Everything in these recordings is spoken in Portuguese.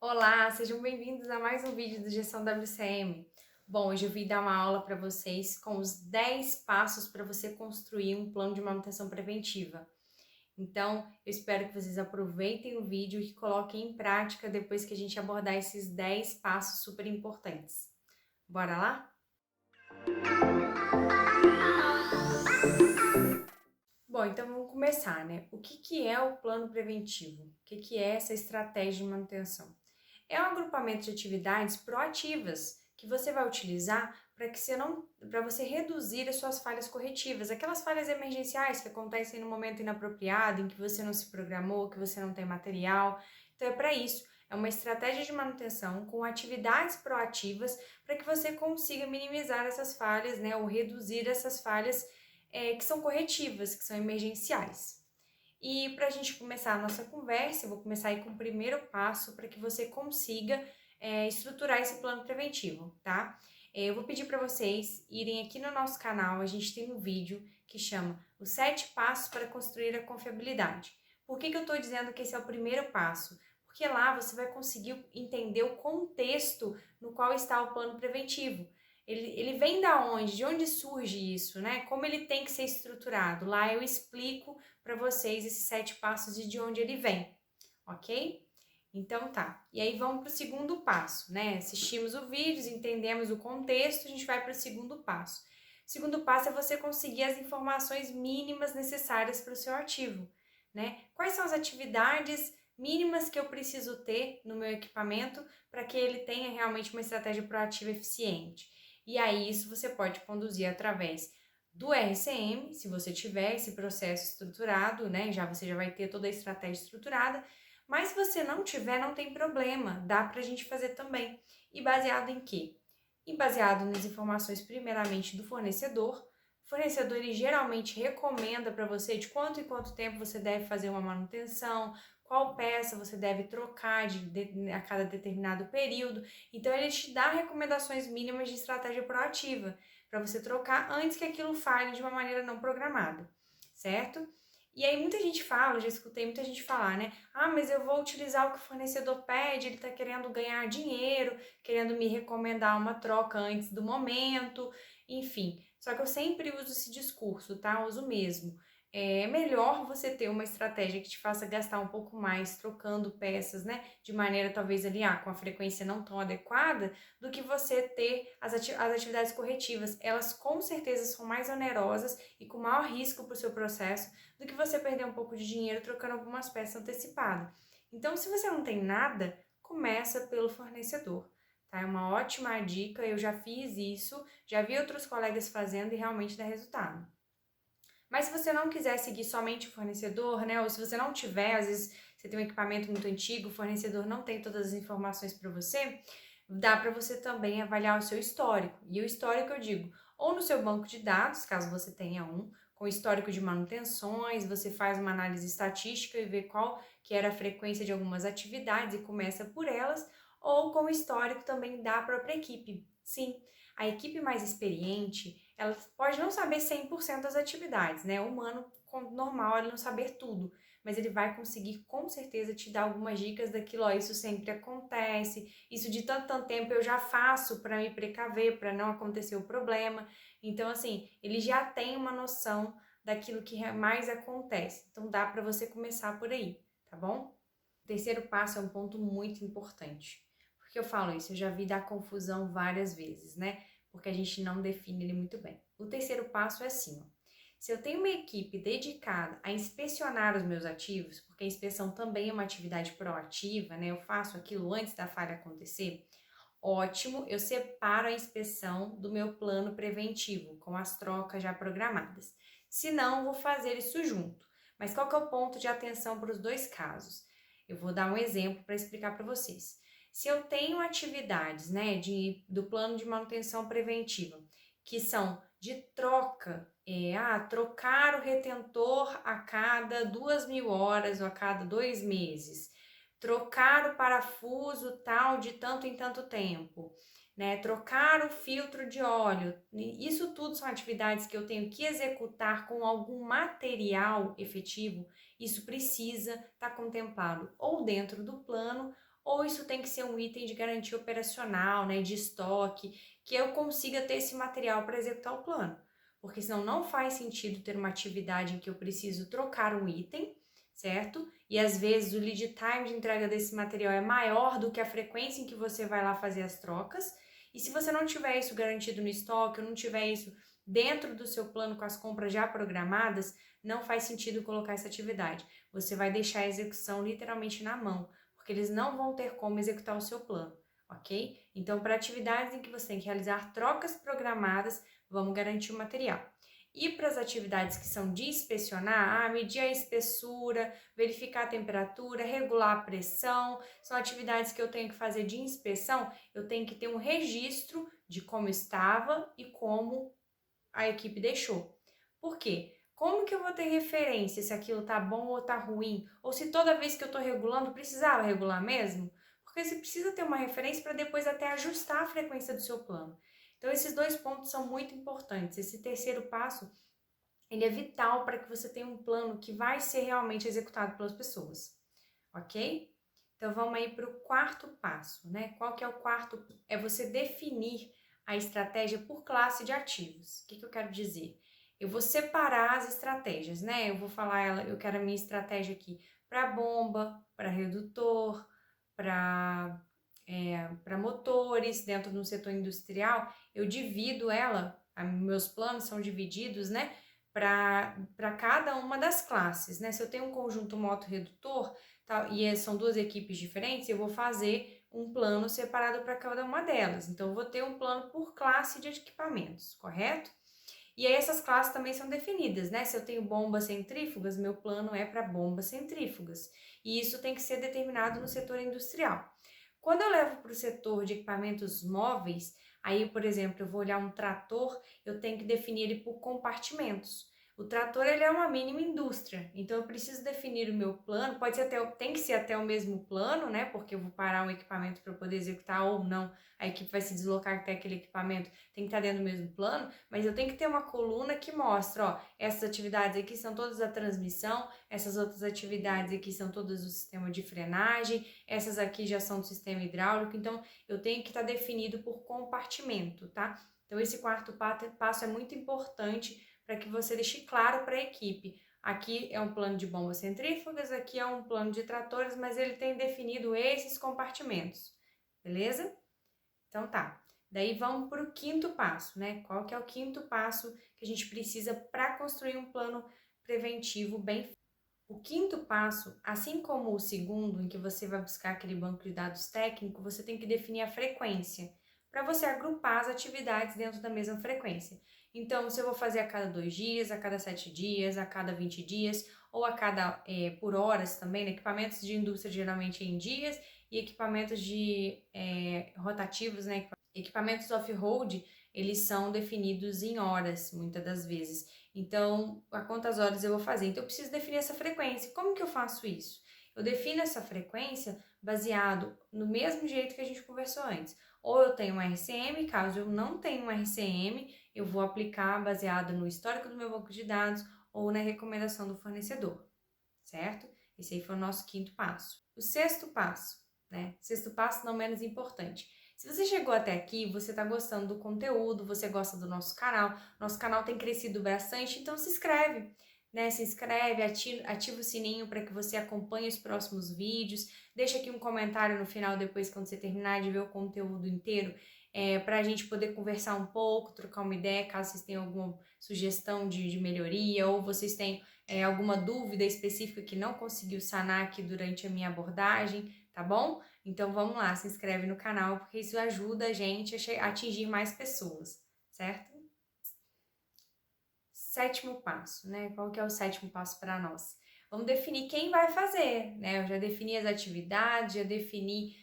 Olá, sejam bem-vindos a mais um vídeo do Gestão WCM. Bom, hoje eu vim dar uma aula para vocês com os 10 passos para você construir um plano de manutenção preventiva. Então, eu espero que vocês aproveitem o vídeo e que coloquem em prática depois que a gente abordar esses 10 passos super importantes. Bora lá? Bom, então vamos começar, né? O que é o plano preventivo? O que é essa estratégia de manutenção? É um agrupamento de atividades proativas que você vai utilizar para você reduzir as suas falhas corretivas, aquelas falhas emergenciais que acontecem no momento inapropriado, em que você não se programou, que você não tem material. Então é para isso. É uma estratégia de manutenção com atividades proativas para que você consiga minimizar essas falhas, né, ou reduzir essas falhas que são corretivas, que são emergenciais. E para a gente começar a nossa conversa, eu vou começar aí com o primeiro passo para que você consiga estruturar esse plano preventivo, tá? Eu vou pedir para vocês irem aqui no nosso canal, a gente tem um vídeo que chama Os 7 Passos para Construir a Confiabilidade. Por que eu estou dizendo que esse é o primeiro passo? Porque lá você vai conseguir entender o contexto no qual está o plano preventivo. Ele vem da onde? De onde surge isso, né? Como ele tem que ser estruturado? Lá eu explico para vocês esses 7 passos e de onde ele vem, ok? Então tá. E aí vamos para o segundo passo, né? Assistimos o vídeo, entendemos o contexto, a gente vai para o segundo passo. O segundo passo é você conseguir as informações mínimas necessárias para o seu ativo, né? Quais são as atividades mínimas que eu preciso ter no meu equipamento para que ele tenha realmente uma estratégia proativa eficiente? E aí isso você pode conduzir através do RCM, se você tiver esse processo estruturado, né? Você já vai ter toda a estratégia estruturada. Mas se você não tiver, não tem problema, dá pra gente fazer também. E baseado em quê? E baseado nas informações primeiramente do fornecedor. O fornecedor ele geralmente recomenda para você de quanto em quanto tempo você deve fazer uma manutenção, qual peça você deve trocar a cada determinado período. Então ele te dá recomendações mínimas de estratégia proativa para você trocar antes que aquilo falhe de uma maneira não programada, certo? E aí muita gente fala, já escutei muita gente falar, né? Ah, mas eu vou utilizar o que o fornecedor pede, ele tá querendo ganhar dinheiro, querendo me recomendar uma troca antes do momento, enfim. Só que eu sempre uso esse discurso, tá? Eu uso mesmo. É melhor você ter uma estratégia que te faça gastar um pouco mais trocando peças, né? De maneira talvez ali, com a frequência não tão adequada, do que você ter as atividades corretivas. Elas com certeza são mais onerosas e com maior risco para o seu processo do que você perder um pouco de dinheiro trocando algumas peças antecipadas. Então, se você não tem nada, começa pelo fornecedor. Tá? É uma ótima dica, eu já fiz isso, já vi outros colegas fazendo e realmente dá resultado. Mas se você não quiser seguir somente o fornecedor, né, ou se você não tiver, às vezes você tem um equipamento muito antigo, o fornecedor não tem todas as informações para você, dá para você também avaliar o seu histórico. E o histórico eu digo, ou no seu banco de dados, caso você tenha um, com histórico de manutenções, você faz uma análise estatística e vê qual que era a frequência de algumas atividades e começa por elas, ou com o histórico também da própria equipe. Sim, a equipe mais experiente, ela pode não saber 100% das atividades, né? O humano normal ele não saber tudo, mas ele vai conseguir com certeza te dar algumas dicas daquilo, ó, isso sempre acontece, isso de tanto tempo eu já faço para me precaver, para não acontecer o problema. Então, assim, ele já tem uma noção daquilo que mais acontece. Então, dá para você começar por aí, tá bom? O terceiro passo é um ponto muito importante. Por que eu falo isso? Eu já vi dar confusão várias vezes, né? Porque a gente não define ele muito bem. O terceiro passo é assim, ó. Se eu tenho uma equipe dedicada a inspecionar os meus ativos, porque a inspeção também é uma atividade proativa, né? Eu faço aquilo antes da falha acontecer. Ótimo, eu separo a inspeção do meu plano preventivo, com as trocas já programadas. Se não, vou fazer isso junto. Mas qual que é o ponto de atenção para os dois casos? Eu vou dar um exemplo para explicar para vocês. Se eu tenho atividades, né, do plano de manutenção preventiva, que são de troca, trocar o retentor a cada 2.000 horas ou a cada 2 meses, trocar o parafuso tal de tanto em tanto tempo, né? Trocar o filtro de óleo. Isso tudo são atividades que eu tenho que executar com algum material efetivo. Isso precisa estar contemplado ou dentro do plano ou isso tem que ser um item de garantia operacional, né, de estoque, que eu consiga ter esse material para executar o plano. Porque senão não faz sentido ter uma atividade em que eu preciso trocar um item, certo? E às vezes o lead time de entrega desse material é maior do que a frequência em que você vai lá fazer as trocas. E se você não tiver isso garantido no estoque, ou não tiver isso dentro do seu plano com as compras já programadas, não faz sentido colocar essa atividade. Você vai deixar a execução literalmente na mão, porque eles não vão ter como executar o seu plano, ok? Então, para atividades em que você tem que realizar trocas programadas, vamos garantir o material. E para as atividades que são de inspecionar, medir a espessura, verificar a temperatura, regular a pressão, são atividades que eu tenho que fazer de inspeção, eu tenho que ter um registro de como estava e como a equipe deixou. Por quê? Como que eu vou ter referência se aquilo tá bom ou tá ruim? Ou se toda vez que eu tô regulando, precisava regular mesmo? Porque você precisa ter uma referência para depois até ajustar a frequência do seu plano. Então, esses dois pontos são muito importantes. Esse terceiro passo, ele é vital para que você tenha um plano que vai ser realmente executado pelas pessoas, ok? Então, vamos aí para o quarto passo, né? Qual que é o quarto? É você definir a estratégia por classe de ativos. O que eu quero dizer? Eu vou separar as estratégias, né? Eu vou falar, eu quero a minha estratégia aqui para bomba, para redutor, para motores dentro do setor industrial. Eu divido ela, meus planos são divididos, né? Para cada uma das classes, né? Se eu tenho um conjunto moto-redutor, tá, e são duas equipes diferentes, eu vou fazer um plano separado para cada uma delas. Então, eu vou ter um plano por classe de equipamentos, correto? E aí essas classes também são definidas, né? Se eu tenho bombas centrífugas, meu plano é para bombas centrífugas. E isso tem que ser determinado no setor industrial. Quando eu levo para o setor de equipamentos móveis, aí, por exemplo, eu vou olhar um trator, eu tenho que definir ele por compartimentos. O trator, ele é uma mínima indústria, então eu preciso definir o meu plano, tem que ser até o mesmo plano, né? Porque eu vou parar um equipamento para eu poder executar ou não, a equipe vai se deslocar até aquele equipamento, tem que estar dentro do mesmo plano, mas eu tenho que ter uma coluna que mostra, ó, essas atividades aqui são todas a transmissão, essas outras atividades aqui são todas o sistema de frenagem, essas aqui já são do sistema hidráulico, então eu tenho que estar definido por compartimento, tá? Então esse quarto passo é muito importante para que você deixe claro para a equipe. Aqui é um plano de bombas centrífugas, aqui é um plano de tratores, mas ele tem definido esses compartimentos, beleza? Então tá. Daí vamos para o quinto passo, né? Qual que é o quinto passo que a gente precisa para construir um plano preventivo bem feito? O quinto passo, assim como o segundo, em que você vai buscar aquele banco de dados técnico, você tem que definir a frequência, para você agrupar as atividades dentro da mesma frequência. Então, se eu vou fazer a cada 2 dias, a cada 7 dias, a cada 20 dias, ou a cada, por horas também, né? Equipamentos de indústria geralmente em dias, e equipamentos de rotativos, né? Equipamentos off-road, eles são definidos em horas, muitas das vezes. Então, a quantas horas eu vou fazer? Então, eu preciso definir essa frequência. Como que eu faço isso? Eu defino essa frequência baseado no mesmo jeito que a gente conversou antes. Ou eu tenho um RCM, caso eu não tenha um RCM, eu vou aplicar baseado no histórico do meu banco de dados ou na recomendação do fornecedor, certo? Esse aí foi o nosso quinto passo. O sexto passo, né? Sexto passo, não menos importante. Se você chegou até aqui, você está gostando do conteúdo, você gosta do nosso canal tem crescido bastante, então se inscreve, né? Se inscreve, ativa o sininho para que você acompanhe os próximos vídeos, deixa aqui um comentário no final, depois quando você terminar de ver o conteúdo inteiro, para a gente poder conversar um pouco, trocar uma ideia, caso vocês tenham alguma sugestão de melhoria, ou vocês tenham alguma dúvida específica que não conseguiu sanar aqui durante a minha abordagem, tá bom? Então vamos lá, se inscreve no canal, porque isso ajuda a gente a atingir mais pessoas, certo? Sétimo passo, né? Qual que é o sétimo passo para nós? Vamos definir quem vai fazer, né? Eu já defini as atividades, já defini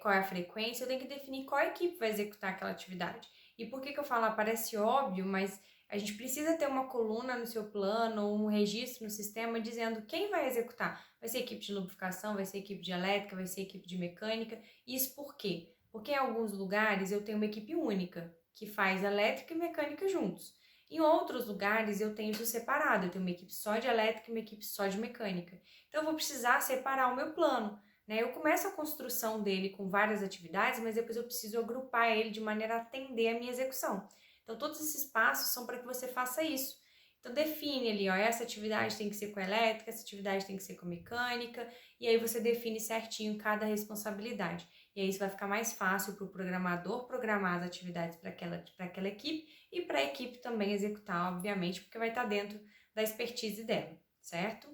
qual é a frequência, eu tenho que definir qual equipe vai executar aquela atividade. E por que eu falo, parece óbvio, mas a gente precisa ter uma coluna no seu plano ou um registro no sistema dizendo quem vai executar. Vai ser equipe de lubrificação, vai ser equipe de elétrica, vai ser equipe de mecânica. Isso por quê? Porque em alguns lugares eu tenho uma equipe única que faz elétrica e mecânica juntos. Em outros lugares eu tenho isso separado, eu tenho uma equipe só de elétrica e uma equipe só de mecânica. Então eu vou precisar separar o meu plano né? Eu começo a construção dele com várias atividades, mas depois eu preciso agrupar ele de maneira a atender a minha execução. Então, todos esses passos são para que você faça isso. Então, define ali, ó, essa atividade tem que ser com elétrica, essa atividade tem que ser com mecânica, e aí você define certinho cada responsabilidade. E aí isso vai ficar mais fácil para o programador programar as atividades para aquela equipe e para a equipe também executar, obviamente, porque vai estar dentro da expertise dela, certo?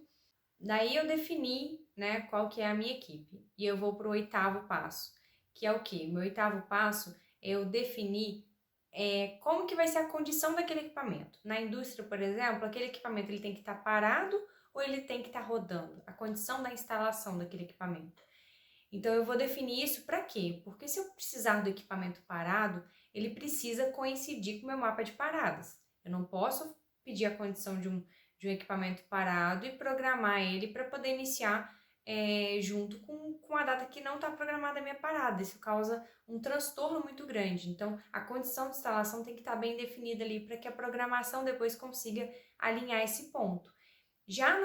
Daí eu defini, né, qual que é a minha equipe. E eu vou para o 8º passo, que é o quê? O meu 8º passo é eu definir como que vai ser a condição daquele equipamento. Na indústria, por exemplo, aquele equipamento ele tem que estar parado ou ele tem que estar rodando? A condição da instalação daquele equipamento. Então, eu vou definir isso para quê? Porque se eu precisar do equipamento parado, ele precisa coincidir com o meu mapa de paradas. Eu não posso pedir a condição de um equipamento parado e programar ele para poder iniciar junto com a data que não está programada a minha parada. Isso causa um transtorno muito grande. Então, a condição de instalação tem que estar bem definida ali para que a programação depois consiga alinhar esse ponto. Já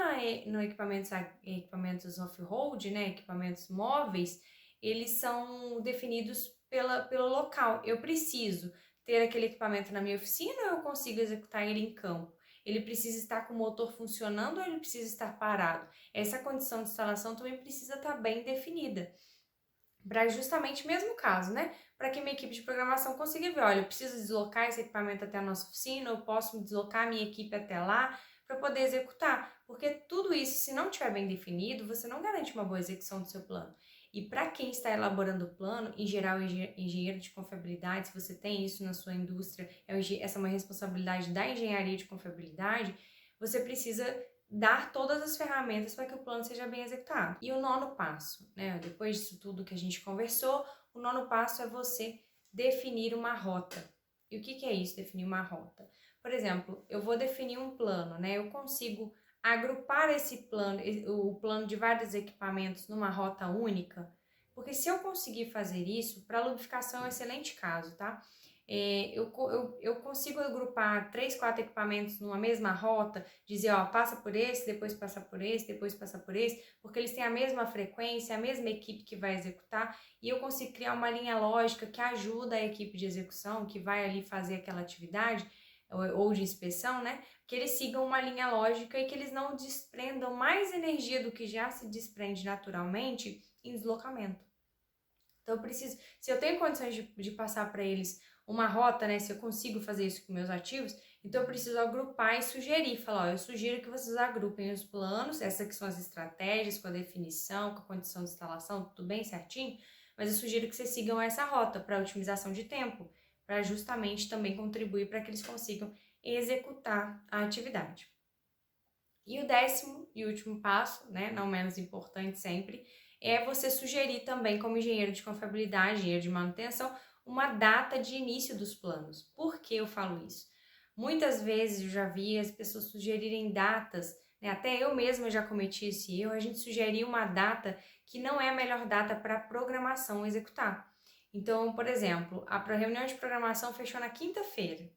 no equipamentos off-road, né, equipamentos móveis, eles são definidos pelo local. Eu preciso ter aquele equipamento na minha oficina ou eu consigo executar ele em campo? Ele precisa estar com o motor funcionando ou ele precisa estar parado? Essa condição de instalação também precisa estar bem definida. Para justamente o mesmo caso, né? Para que minha equipe de programação consiga ver, olha, eu preciso deslocar esse equipamento até a nossa oficina, eu posso deslocar a minha equipe até lá para poder executar, porque tudo isso, se não estiver bem definido, você não garante uma boa execução do seu plano. E para quem está elaborando o plano, em geral, engenheiro de confiabilidade, se você tem isso na sua indústria, essa é uma responsabilidade da engenharia de confiabilidade, você precisa dar todas as ferramentas para que o plano seja bem executado. E o 9º passo, né? Depois disso tudo que a gente conversou, o 9º passo é você definir uma rota. E o que é isso, definir uma rota? Por exemplo, eu vou definir um plano, né? Eu consigo agrupar esse plano, o plano de vários equipamentos numa rota única? Porque se eu conseguir fazer isso, para lubrificação é um excelente caso, tá? Eu consigo agrupar 3, 4 equipamentos numa mesma rota, dizer, ó, passa por esse, depois passa por esse, depois passa por esse, porque eles têm a mesma frequência, a mesma equipe que vai executar, e eu consigo criar uma linha lógica que ajuda a equipe de execução, que vai ali fazer aquela atividade, ou de inspeção, né? Que eles sigam uma linha lógica e que eles não desprendam mais energia do que já se desprende naturalmente em deslocamento. Então, eu preciso, se eu tenho condições de passar para eles uma rota, né? Se eu consigo fazer isso com meus ativos, então eu preciso agrupar e sugerir, falar, ó, eu sugiro que vocês agrupem os planos, essas que são as estratégias, com a definição, com a condição de instalação, tudo bem certinho, mas eu sugiro que vocês sigam essa rota para otimização de tempo, para justamente também contribuir para que eles consigam executar a atividade. E o 10º e último passo, né, não menos importante sempre, é você sugerir também, como engenheiro de confiabilidade, engenheiro de manutenção, uma data de início dos planos. Por que eu falo isso? Muitas vezes eu já vi as pessoas sugerirem datas, né, até eu mesma já cometi esse erro, a gente sugerir uma data que não é a melhor data para a programação executar. Então, por exemplo, a reunião de programação fechou na quinta-feira.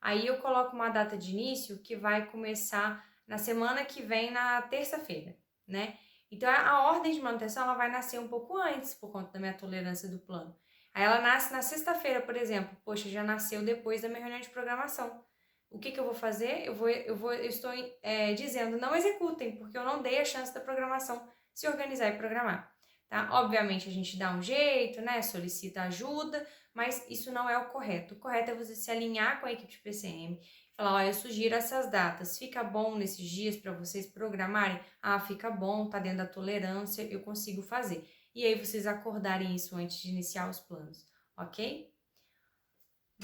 Aí eu coloco uma data de início que vai começar na semana que vem, na terça-feira, né? Então, a ordem de manutenção ela vai nascer um pouco antes, por conta da minha tolerância do plano. Aí ela nasce na sexta-feira, por exemplo. Poxa, já nasceu depois da minha reunião de programação. O que eu vou fazer? Eu estou dizendo, não executem, porque eu não dei a chance da programação se organizar e programar. Tá? Obviamente, a gente dá um jeito, né? Solicita ajuda, mas isso não é o correto. O correto é você se alinhar com a equipe de PCM, falar, ó, eu sugiro essas datas, fica bom nesses dias para vocês programarem? Ah, fica bom, tá dentro da tolerância, eu consigo fazer. E aí vocês acordarem isso antes de iniciar os planos, ok?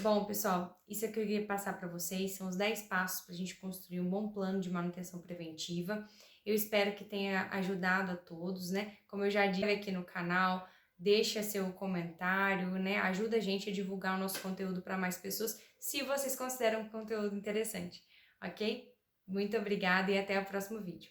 Bom, pessoal, isso é que eu queria passar para vocês, são os 10 passos para a gente construir um bom plano de manutenção preventiva. Eu espero que tenha ajudado a todos, né? Como eu já disse aqui no canal, deixa seu comentário, né? Ajuda a gente a divulgar o nosso conteúdo para mais pessoas, se vocês consideram o conteúdo interessante, ok? Muito obrigada e até o próximo vídeo.